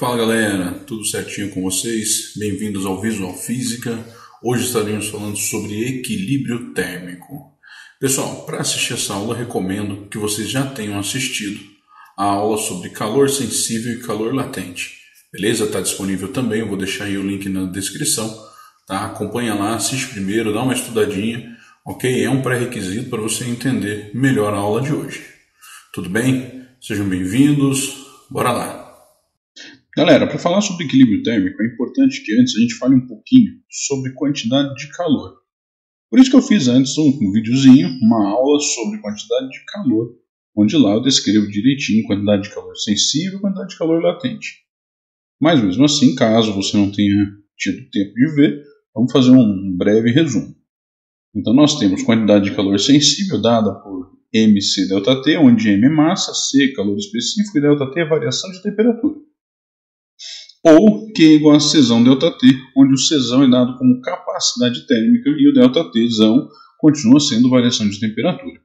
Fala galera, tudo certinho com vocês? Bem-vindos ao Visual Física. Hoje estaremos falando sobre equilíbrio térmico. Pessoal, para assistir essa aula recomendo que vocês já tenham assistido a aula sobre calor sensível e calor latente. Beleza? Está disponível também, eu vou deixar aí o link na descrição. Tá? Acompanha lá, assiste primeiro, dá uma estudadinha, ok? É um pré-requisito para você entender melhor a aula de hoje. Tudo bem? Sejam bem-vindos, bora lá! Galera, para falar sobre equilíbrio térmico, é importante que antes a gente fale um pouquinho sobre quantidade de calor. Por isso que eu fiz antes um videozinho, uma aula sobre quantidade de calor, onde lá eu descrevo direitinho quantidade de calor sensível e quantidade de calor latente. Mas mesmo assim, caso você não tenha tido tempo de ver, vamos fazer um breve resumo. Então nós temos quantidade de calor sensível dada por mc ΔT, onde m é massa, c calor específico e ΔT é variação de temperatura. Ou Q igual a Czão ΔT, onde o Czão é dado como capacidade térmica e o ΔTzão continua sendo variação de temperatura.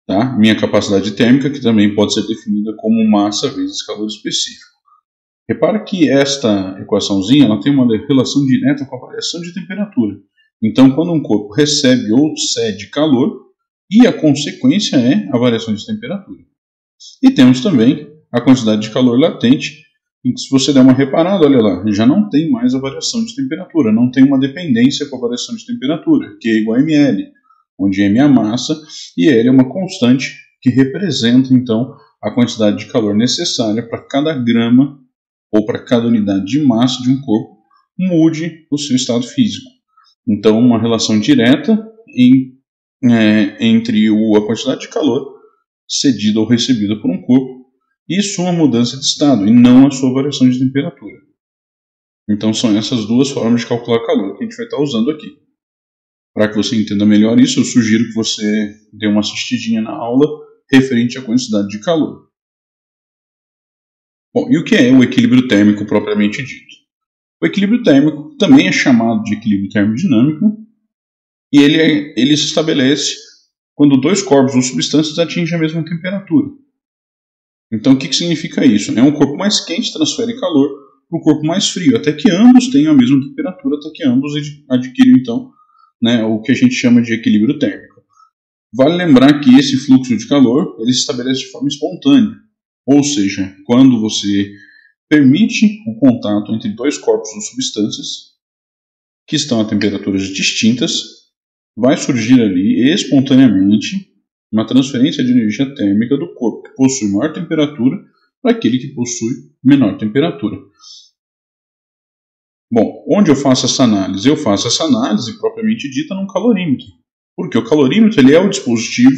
Tá? Minha capacidade térmica, que também pode ser definida como massa vezes calor específico. Repara que esta equaçãozinha ela tem uma relação direta com a variação de temperatura. Então, quando um corpo recebe ou cede calor, e a consequência é a variação de temperatura. E temos também a quantidade de calor latente, em que se você der uma reparada, olha lá, já não tem mais a variação de temperatura, não tem uma dependência com a variação de temperatura, que é igual a ml, onde m é a massa e L é uma constante que representa, então, a quantidade de calor necessária para cada grama ou para cada unidade de massa de um corpo mude o seu estado físico. Então, uma relação direta entre a quantidade de calor cedida ou recebida por um corpo e sua mudança de estado, e não a sua variação de temperatura. Então são essas duas formas de calcular calor que a gente vai estar usando aqui. Para que você entenda melhor isso, eu sugiro que você dê uma assistidinha na aula referente à quantidade de calor. Bom, e o que é o equilíbrio térmico propriamente dito? O equilíbrio térmico também é chamado de equilíbrio termodinâmico, e ele se estabelece quando dois corpos ou substâncias atingem a mesma temperatura. Então, o que significa isso? Um corpo mais quente transfere calor para um corpo mais frio, até que ambos tenham a mesma temperatura, até que ambos adquiram, então, o que a gente chama de equilíbrio térmico. Vale lembrar que esse fluxo de calor ele se estabelece de forma espontânea, ou seja, quando você permite o contato entre dois corpos ou substâncias que estão a temperaturas distintas, vai surgir ali espontaneamente uma transferência de energia térmica do corpo que possui maior temperatura para aquele que possui menor temperatura. Bom, onde eu faço essa análise? Eu faço essa análise propriamente dita num calorímetro, porque o calorímetro ele é o dispositivo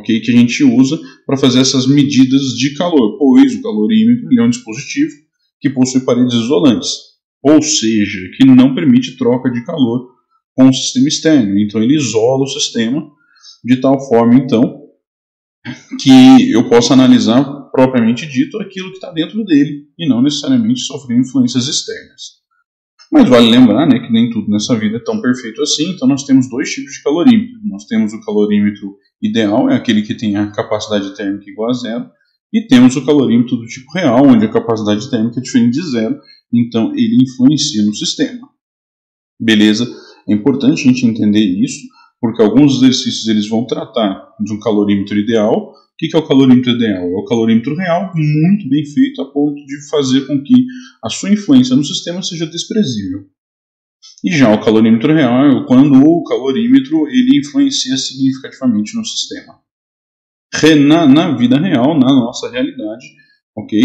que a gente usa para fazer essas medidas de calor, pois o calorímetro ele é um dispositivo que possui paredes isolantes, ou seja, que não permite troca de calor com o sistema externo, então ele isola o sistema de tal forma, então, que eu possa analisar propriamente dito aquilo que está dentro dele e não necessariamente sofrer influências externas. Mas vale lembrar que nem tudo nessa vida é tão perfeito assim, então nós temos dois tipos de calorímetro. Nós temos o calorímetro ideal, é aquele que tem a capacidade térmica igual a zero, e temos o calorímetro do tipo real, onde a capacidade térmica é diferente de zero, então ele influencia no sistema. Beleza? É importante a gente entender isso, porque alguns exercícios eles vão tratar de um calorímetro ideal. O que é o calorímetro ideal? É o calorímetro real muito bem feito a ponto de fazer com que a sua influência no sistema seja desprezível. E já o calorímetro real é quando o calorímetro ele influencia significativamente no sistema. Na vida real, na nossa realidade,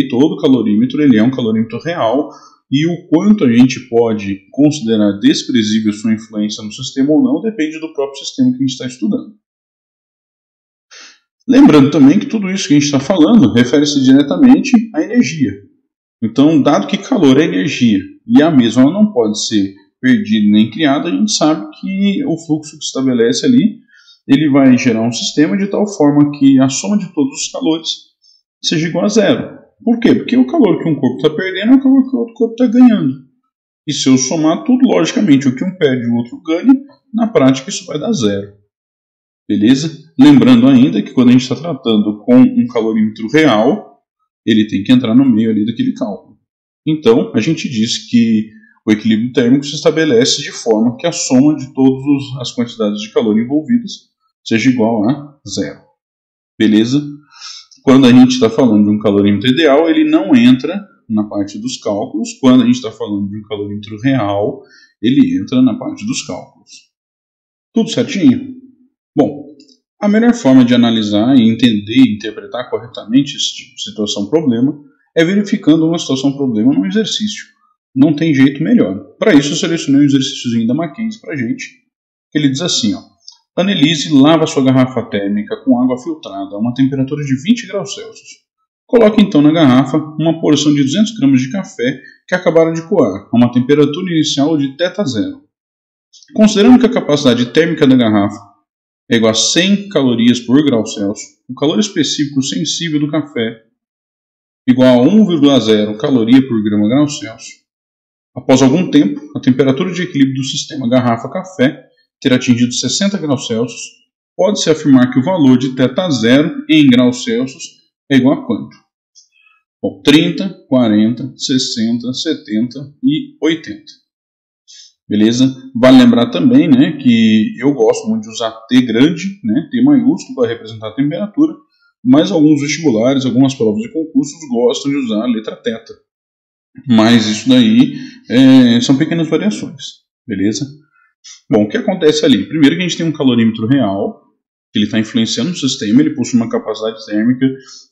todo calorímetro ele é um calorímetro real, e o quanto a gente pode considerar desprezível sua influência no sistema ou não depende do próprio sistema que a gente está estudando. Lembrando também que tudo isso que a gente está falando refere-se diretamente à energia. Então, dado que calor é energia e a mesma ela não pode ser perdida nem criada, a gente sabe que o fluxo que se estabelece ali ele vai gerar um sistema de tal forma que a soma de todos os calores seja igual a zero. Por quê? Porque o calor que um corpo está perdendo é o calor que o outro corpo está ganhando. E se eu somar tudo, logicamente, o que um perde e o outro ganha, na prática isso vai dar zero. Beleza? Lembrando ainda que quando a gente está tratando com um calorímetro real, ele tem que entrar no meio ali daquele cálculo. Então, a gente diz que o equilíbrio térmico se estabelece de forma que a soma de todas as quantidades de calor envolvidas seja igual a zero. Beleza? Quando a gente está falando de um calorímetro ideal, ele não entra na parte dos cálculos. Quando a gente está falando de um calorímetro real, ele entra na parte dos cálculos. Tudo certinho? Bom, a melhor forma de analisar e entender e interpretar corretamente esse tipo de situação-problema é verificando uma situação-problema num exercício. Não tem jeito melhor. Para isso, eu selecionei um exercíciozinho da Mackenzie para a gente. Ele diz assim, ó: Annelise lava sua garrafa térmica com água filtrada a uma temperatura de 20 graus Celsius. Coloque então na garrafa uma porção de 200 gramas de café que acabaram de coar, a uma temperatura inicial de θ0. Considerando que a capacidade térmica da garrafa é igual a 100 calorias por grau Celsius, o calor específico sensível do café igual a 1,0 caloria por grama grau Celsius. Após algum tempo, a temperatura de equilíbrio do sistema garrafa-café ter atingido 60 graus Celsius, pode-se afirmar que o valor de θ0 em graus Celsius é igual a quanto? Bom, 30, 40, 60, 70 e 80. Beleza? Vale lembrar também, né, que eu gosto muito de usar T grande, né, T maiúsculo para representar a temperatura, mas alguns vestibulares, algumas provas de concursos gostam de usar a letra θ. Mas isso daí são pequenas variações. Beleza? Bom, o que acontece ali? Primeiro que a gente tem um calorímetro real, que ele está influenciando o sistema, ele possui uma capacidade térmica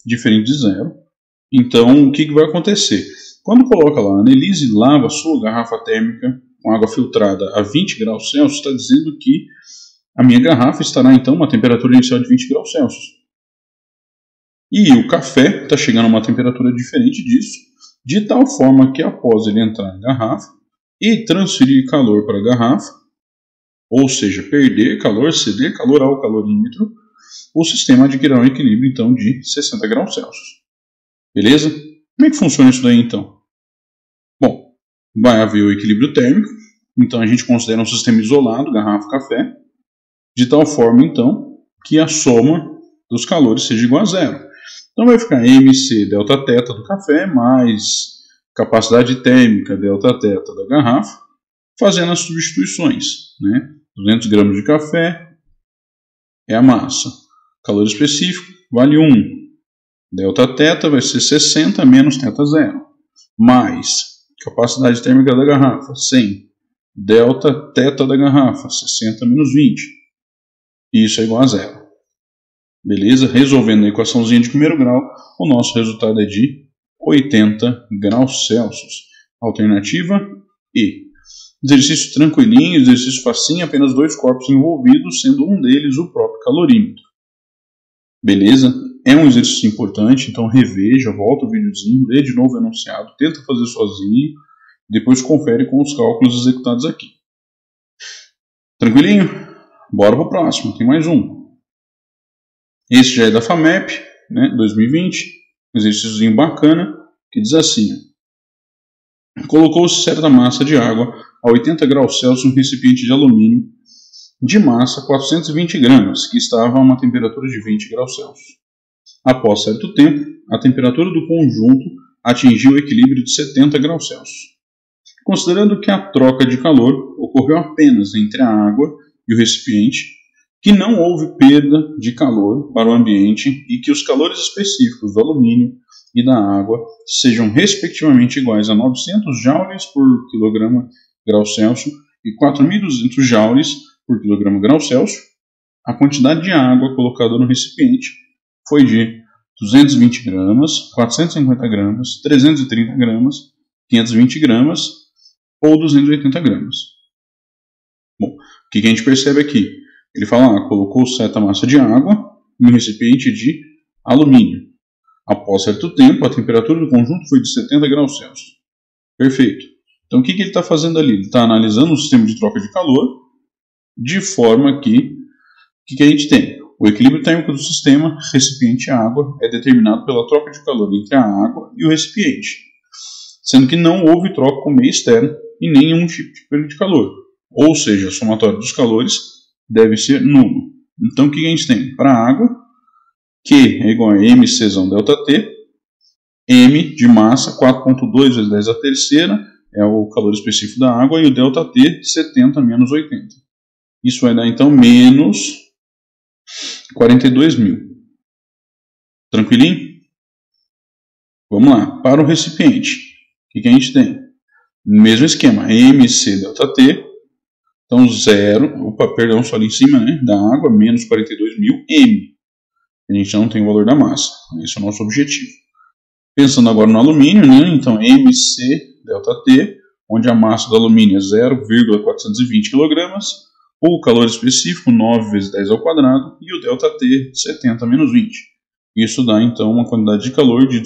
diferente de zero. Então, o que vai acontecer? Quando coloca lá, a Annelise lava a sua garrafa térmica com água filtrada a 20 graus Celsius, está dizendo que a minha garrafa estará, então, uma temperatura inicial de 20 graus Celsius. E o café está chegando a uma temperatura diferente disso, de tal forma que após ele entrar na garrafa e transferir calor para a garrafa, ou seja, perder calor, ceder calor ao calorímetro, o sistema adquirirá um equilíbrio então de 60 graus Celsius. Beleza? Como é que funciona isso daí então? Bom, vai haver o equilíbrio térmico, então a gente considera um sistema isolado, garrafa-café, de tal forma então que a soma dos calores seja igual a zero. Então vai ficar MC Δθ do café mais capacidade térmica Δθ da garrafa, fazendo as substituições. Né? 200 gramas de café é a massa. Calor específico vale 1. Δθ vai ser 60 menos θ0. Mais capacidade térmica da garrafa, 100. Δθ da garrafa, 60 menos 20. E isso é igual a zero. Beleza? Resolvendo a equaçãozinha de primeiro grau, o nosso resultado é de 80 graus Celsius. Alternativa E. Exercício tranquilinho, exercício facinho, apenas 2 corpos envolvidos, sendo um deles o próprio calorímetro. Beleza? É um exercício importante, então reveja, volta o videozinho, lê de novo o enunciado, tenta fazer sozinho, depois confere com os cálculos executados aqui. Tranquilinho? Bora pro próximo, tem mais um. Esse já é da FAMEP, né, 2020, um exercíciozinho bacana, que diz assim: colocou-se certa massa de água a 80 graus Celsius em um recipiente de alumínio de massa 420 gramas, que estava a uma temperatura de 20 graus Celsius. Após certo tempo, a temperatura do conjunto atingiu o equilíbrio de 70 graus Celsius. Considerando que a troca de calor ocorreu apenas entre a água e o recipiente, que não houve perda de calor para o ambiente e que os calores específicos do alumínio e da água sejam respectivamente iguais a 900 joules por kg grau Celsius e 4.200 joules por kg grau Celsius, a quantidade de água colocada no recipiente foi de 220 gramas, 450 gramas, 330 gramas, 520 gramas ou 280 gramas. Bom, o que a gente percebe aqui? Ele fala, colocou certa massa de água em um recipiente de alumínio. Após certo tempo, a temperatura do conjunto foi de 70 graus Celsius. Perfeito. Então, o que ele está fazendo ali? Ele está analisando o sistema de troca de calor, de forma que, o que a gente tem? O equilíbrio térmico do sistema recipiente-água é determinado pela troca de calor entre a água e o recipiente, sendo que não houve troca com o meio externo e nenhum tipo de perda de calor. Ou seja, a somatória dos calores deve ser nulo. Então, o que a gente tem? Para a água, Q é igual a mczão ΔT, M de massa, 4,2 vezes 10 a terceira, é o calor específico da água, e o ΔT, 70 menos 80. Isso vai dar, então, menos 42.000. Tranquilinho? Vamos lá. Para o recipiente, o que a gente tem? Mesmo esquema, MC ΔT, então só ali em cima, né, da água, menos 42.000 M. A gente não tem o valor da massa. Esse é o nosso objetivo. Pensando agora no alumínio, né, então MC ΔT, onde a massa do alumínio é 0,420 kg, ou o calor específico 9 vezes 10 ao quadrado, e o ΔT 70 menos 20. Isso dá então uma quantidade de calor de 18.900.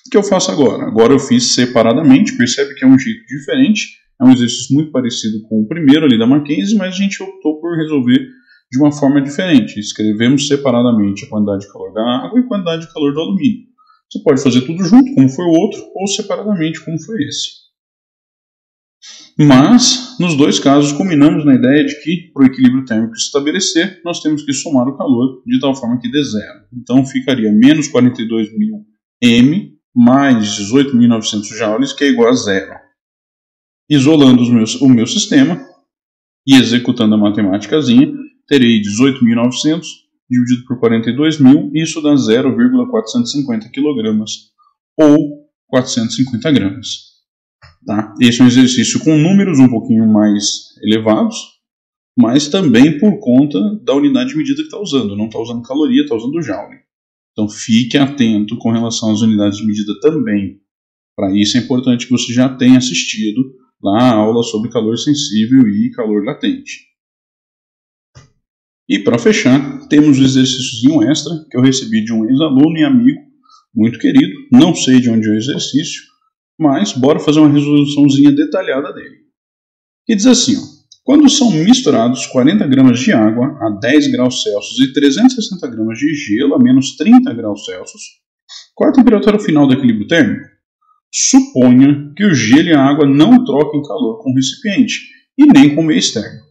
O que eu faço agora? Agora eu fiz separadamente, percebe que é um jeito diferente, é um exercício muito parecido com o primeiro ali da Mackenzie, mas a gente optou por resolver de uma forma diferente. Escrevemos separadamente a quantidade de calor da água e a quantidade de calor do alumínio. Você pode fazer tudo junto, como foi o outro, ou separadamente, como foi esse. Mas, nos dois casos, combinamos na ideia de que, para o equilíbrio térmico se estabelecer, nós temos que somar o calor de tal forma que dê zero. Então, ficaria menos 42.000 M mais 18.900 joules, que é igual a zero. Isolando o meu sistema e executando a matemáticazinha, terei 18.900 dividido por 42.000, isso dá 0,450 kg ou 450 gramas. Tá? Esse é um exercício com números um pouquinho mais elevados, mas também por conta da unidade de medida que está usando. Não está usando caloria, está usando joule. Então fique atento com relação às unidades de medida também. Para isso é importante que você já tenha assistido lá a aula sobre calor sensível e calor latente. E para fechar, temos um exercíciozinho extra que eu recebi de um ex-aluno e amigo muito querido. Não sei de onde é o exercício, mas bora fazer uma resoluçãozinha detalhada dele. Que diz assim, ó, quando são misturados 40 gramas de água a 10 graus Celsius e 360 gramas de gelo a menos 30 graus Celsius, qual é a temperatura final do equilíbrio térmico? Suponha que o gelo e a água não troquem calor com o recipiente e nem com o meio externo.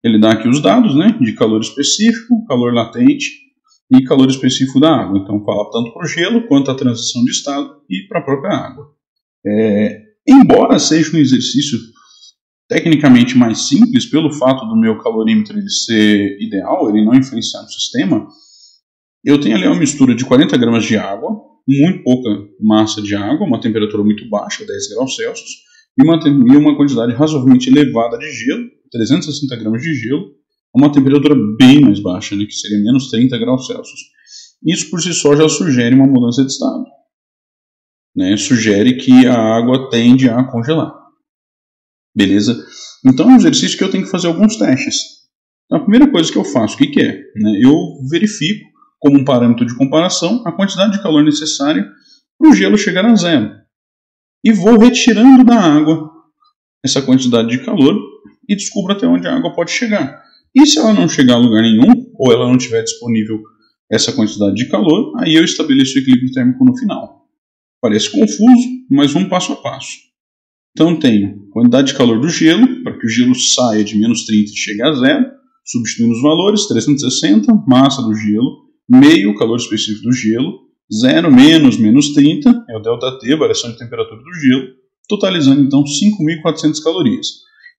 Ele dá aqui os dados, né, de calor específico, calor latente e calor específico da água. Então fala tanto para o gelo quanto a transição de estado e para a própria água. Embora seja um exercício tecnicamente mais simples, pelo fato do meu calorímetro ele ser ideal, ele não influenciar no sistema, eu tenho ali uma mistura de 40 gramas de água, muito pouca massa de água, uma temperatura muito baixa, 10 graus Celsius, e uma quantidade razoavelmente elevada de gelo, 360 gramas de gelo, uma temperatura bem mais baixa, né, que seria menos 30 graus Celsius. Isso por si só já sugere uma mudança de estado. Né, sugere que a água tende a congelar. Beleza? Então é um exercício que eu tenho que fazer alguns testes. Então, a primeira coisa que eu faço, o que é? Né, eu verifico, como um parâmetro de comparação, a quantidade de calor necessária para o gelo chegar a zero. E vou retirando da água essa quantidade de calor e descubro até onde a água pode chegar. E se ela não chegar a lugar nenhum, ou ela não tiver disponível essa quantidade de calor, aí eu estabeleço o equilíbrio térmico no final. Parece confuso, mas vamos passo a passo. Então tenho quantidade de calor do gelo, para que o gelo saia de menos 30 e chegue a zero, substituindo os valores, 360, massa do gelo, meio calor específico do gelo, 0 menos 30, é o ΔT, variação de temperatura do gelo, totalizando então 5.400 calorias.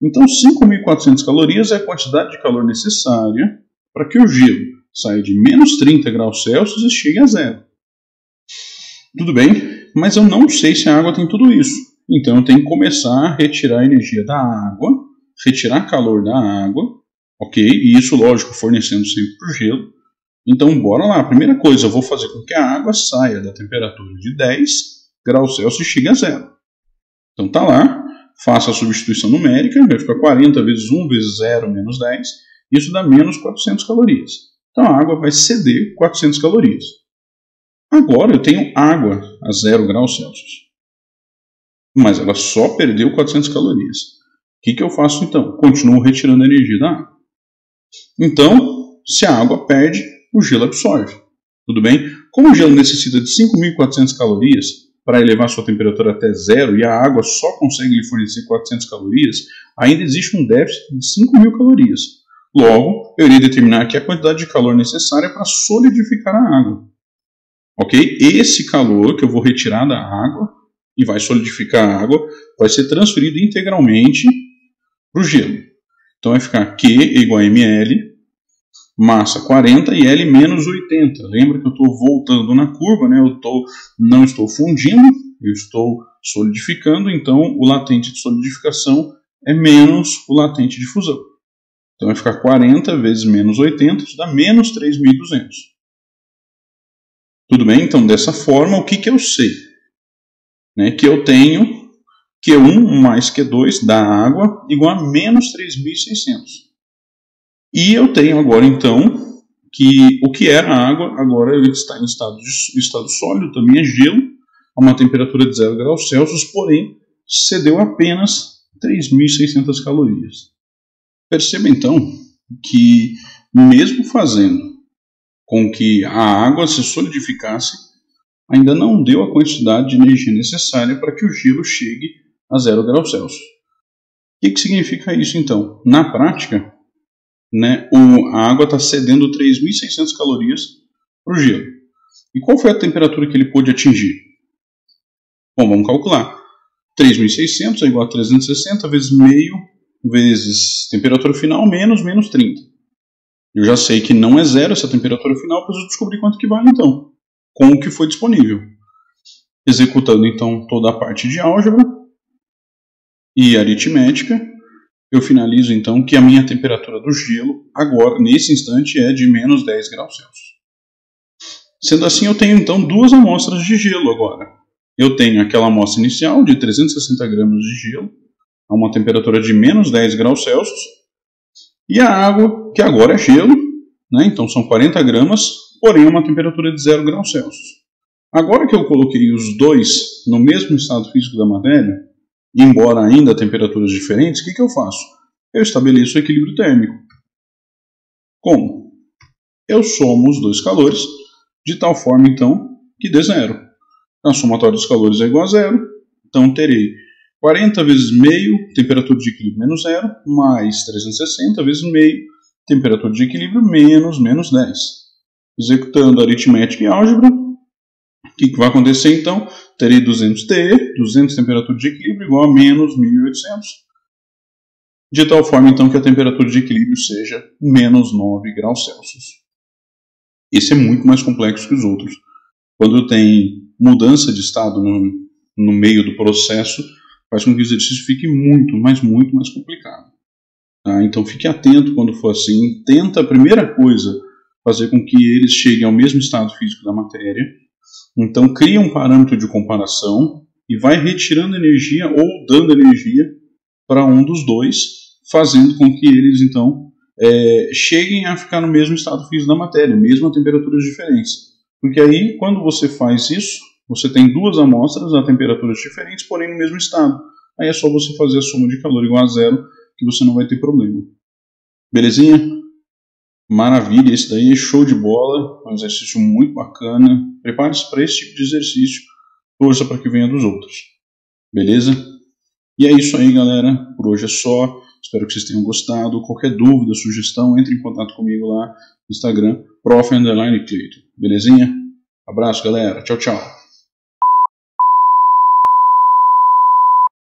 Então 5.400 calorias é a quantidade de calor necessária para que o gelo saia de menos 30 graus Celsius e chegue a zero. Tudo bem? Mas eu não sei se a água tem tudo isso. Então eu tenho que começar a retirar a energia da água, retirar calor da água, ok? E isso, lógico, fornecendo sempre para o gelo. Então bora lá. A primeira coisa, eu vou fazer com que a água saia da temperatura de 10 graus Celsius e chegue a zero. Então tá lá, faço a substituição numérica, vai ficar 40 vezes 1 vezes 0 menos 10, isso dá menos 400 calorias. Então a água vai ceder 400 calorias. Agora eu tenho água a 0 graus Celsius. Mas ela só perdeu 400 calorias. O que eu faço então? Continuo retirando a energia da água. Então, se a água perde, o gelo absorve. Tudo bem? Como o gelo necessita de 5.400 calorias para elevar sua temperatura até zero e a água só consegue lhe fornecer 400 calorias, ainda existe um déficit de 5.000 calorias. Logo, eu irei determinar aqui a quantidade de calor necessária para solidificar a água. ok? Esse calor que eu vou retirar da água e vai solidificar a água vai ser transferido integralmente para o gelo. Então vai ficar Q igual a ml, massa 40 e L menos 80. Lembra que eu estou voltando na curva, né? Não estou fundindo, eu estou solidificando, então o latente de solidificação é menos o latente de fusão. Então vai ficar 40 vezes menos 80, isso dá menos 3.200. Tudo bem? Então dessa forma, o que eu sei? Né? Que eu tenho Q1 mais Q2 da água igual a menos 3.600. E eu tenho agora então que o que era água agora ele está em estado sólido, também é gelo, a uma temperatura de 0 graus Celsius, porém cedeu apenas 3.600 calorias. Perceba então que mesmo fazendo com que a água se solidificasse, ainda não deu a quantidade de energia necessária para que o gelo chegue a 0 graus Celsius. O que significa isso então? Na prática, né, a água está cedendo 3.600 calorias para o gelo. E qual foi a temperatura que ele pôde atingir? Bom, vamos calcular. 3.600 é igual a 360 vezes meio vezes temperatura final menos 30. Eu já sei que não é zero essa temperatura final, preciso descobrir quanto que vale então, com o que foi disponível. Executando então toda a parte de álgebra e aritmética, eu finalizo então que a minha temperatura do gelo, agora, nesse instante, é de menos 10 graus Celsius. Sendo assim, eu tenho então duas amostras de gelo agora. Eu tenho aquela amostra inicial de 360 gramas de gelo, a uma temperatura de menos 10 graus Celsius, e a água, que agora é gelo, né? Então são 40 gramas, porém a uma temperatura de 0 graus Celsius. Agora que eu coloquei os dois no mesmo estado físico da matéria, embora ainda a temperaturas diferentes, o que eu faço? Eu estabeleço o equilíbrio térmico. Como? Eu somo os dois calores de tal forma, então, que dê zero. A somatória dos calores é igual a zero, então terei 40 vezes meio, temperatura de equilíbrio menos zero, mais 360 vezes meio, temperatura de equilíbrio menos 10. Executando aritmética e álgebra, o que vai acontecer então? Terei 200 TE, 200 temperatura de equilíbrio igual a menos 1.800. De tal forma então que a temperatura de equilíbrio seja menos 9 graus Celsius. Esse é muito mais complexo que os outros. Quando tem mudança de estado no meio do processo, faz com que o exercício fique muito mais complicado. Tá? Então fique atento quando for assim. Tenta, a primeira coisa, fazer com que eles cheguem ao mesmo estado físico da matéria. Então cria um parâmetro de comparação e vai retirando energia ou dando energia para um dos dois, fazendo com que eles então cheguem a ficar no mesmo estado físico da matéria, mesmo a temperaturas diferentes. Porque aí, quando você faz isso, você tem duas amostras a temperaturas diferentes, porém no mesmo estado. Aí é só você fazer a soma de calor igual a zero, que você não vai ter problema. Belezinha? Maravilha, esse daí é show de bola, é um exercício muito bacana. Prepare-se para esse tipo de exercício, torça para que venha dos outros. Beleza? E é isso aí, galera. Por hoje é só. Espero que vocês tenham gostado. Qualquer dúvida, sugestão, entre em contato comigo lá no Instagram, prof_Cleiton. Belezinha? Abraço, galera. Tchau, tchau.